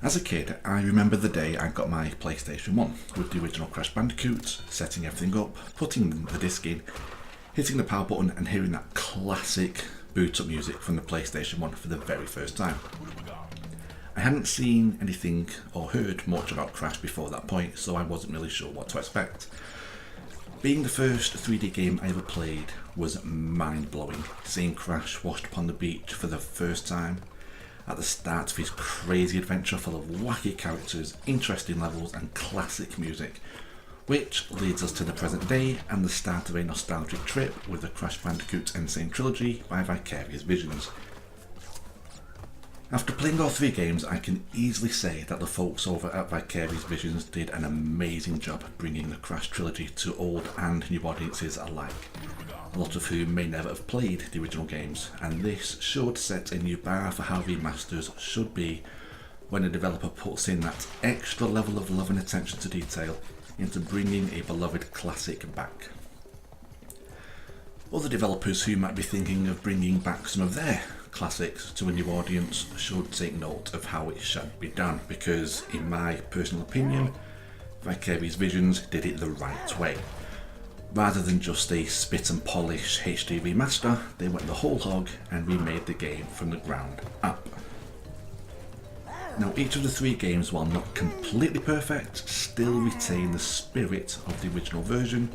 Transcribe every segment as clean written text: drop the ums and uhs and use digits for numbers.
As a kid, I remember the day I got my PlayStation 1 with the original Crash Bandicoot, setting everything up, putting the disc in, hitting the power button and hearing that classic boot up music from the PlayStation 1 for the very first time. I hadn't seen anything or heard much about Crash before that point, so I wasn't really sure what to expect. Being the first 3D game I ever played was mind-blowing, seeing Crash washed upon the beach for the first time, at the start of his crazy adventure full of wacky characters, interesting levels and classic music, which leads us to the present day and the start of a nostalgic trip with the Crash Bandicoot N-Sane Trilogy by Vicarious Visions. After playing all three games, I can easily say that the folks over at Vicarious Visions did an amazing job bringing the Crash trilogy to old and new audiences alike, a lot of whom may never have played the original games, and this should set a new bar for how remasters should be when a developer puts in that extra level of love and attention to detail into bringing a beloved classic back. Other developers who might be thinking of bringing back some of their classics to a new audience should take note of how it should be done, because in my personal opinion, Vicarious Visions did it the right way. Rather than just a spit and polish HD remaster, they went the whole hog and remade the game from the ground up. Now, each of the three games, while not completely perfect, still retain the spirit of the original version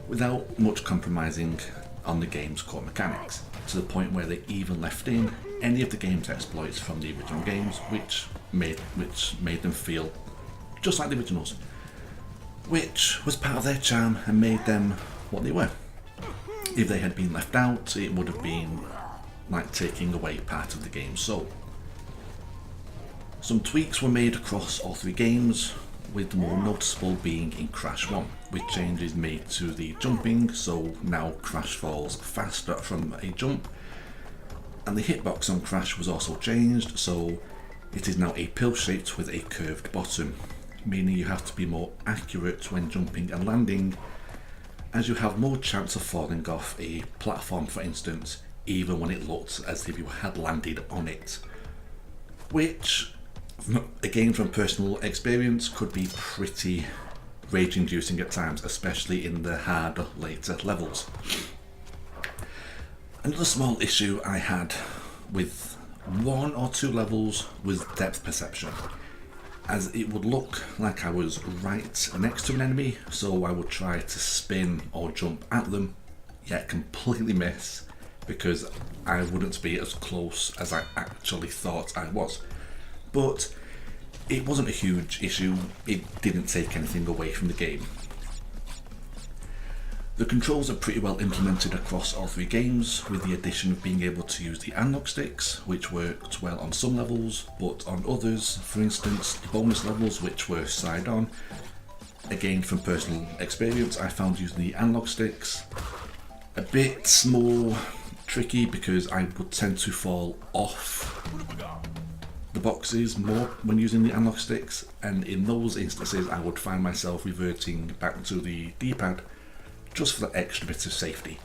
without much compromising on the game's core mechanics, to the point where they even left in any of the game's exploits from the original games, which made them feel just like the originals, which was part of their charm and made them what they were. If they had been left out, it would have been like taking away part of the game's soul. Some tweaks were made across all three games, with the more noticeable being in Crash 1, with changes made to the jumping, so now Crash falls faster from a jump, and the hitbox on Crash was also changed, so it is now a pill shaped with a curved bottom, meaning you have to be more accurate when jumping and landing, as you have more chance of falling off a platform, for instance, even when it looks as if you had landed on it, which, again from personal experience, could be pretty rage-inducing at times, especially in the harder later levels. Another small issue I had with one or two levels was depth perception, as it would look like I was right next to an enemy, so I would try to spin or jump at them, yet completely miss because I wouldn't be as close as I actually thought I was. But it wasn't a huge issue, it didn't take anything away from the game. The controls are pretty well implemented across all three games, with the addition of being able to use the analog sticks, which worked well on some levels, but on others, for instance the bonus levels which were side on, again from personal experience, I found using the analog sticks a bit more tricky because I would tend to fall off the boxes more when using the analog sticks, and in those instances I would find myself reverting back to the D-pad just for that extra bit of safety.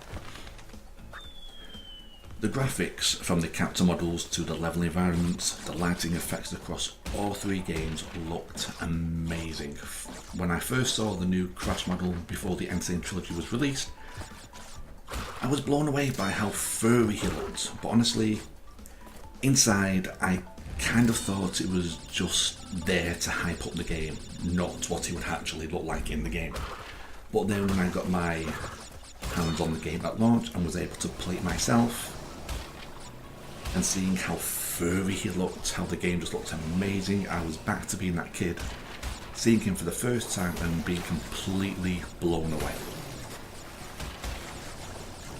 The graphics, from the character models to the level environments, the lighting effects across all three games looked amazing. When I first saw the new Crash model before the N-Sane Trilogy was released, I was blown away by how furry he looked, but honestly, inside I kind of thought it was just there to hype up the game, not what he would actually look like in the game. But then when I got my hands on the game at launch and was able to play it myself, and seeing how furry he looked, how the game just looked amazing, I was back to being that kid, seeing him for the first time and being completely blown away.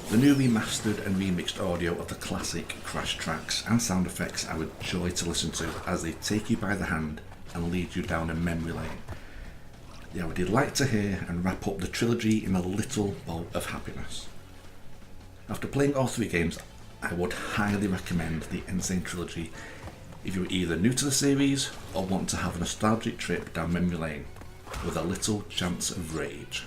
The new remastered and remixed audio of the classic Crash tracks and sound effects are a joy to listen to as they take you by the hand and lead you down a memory lane. They are a delight to hear and wrap up the trilogy in a little bowl of happiness. After playing all three games, I would highly recommend the N-Sane Trilogy if you're either new to the series or want to have a nostalgic trip down memory lane with a little chance of rage.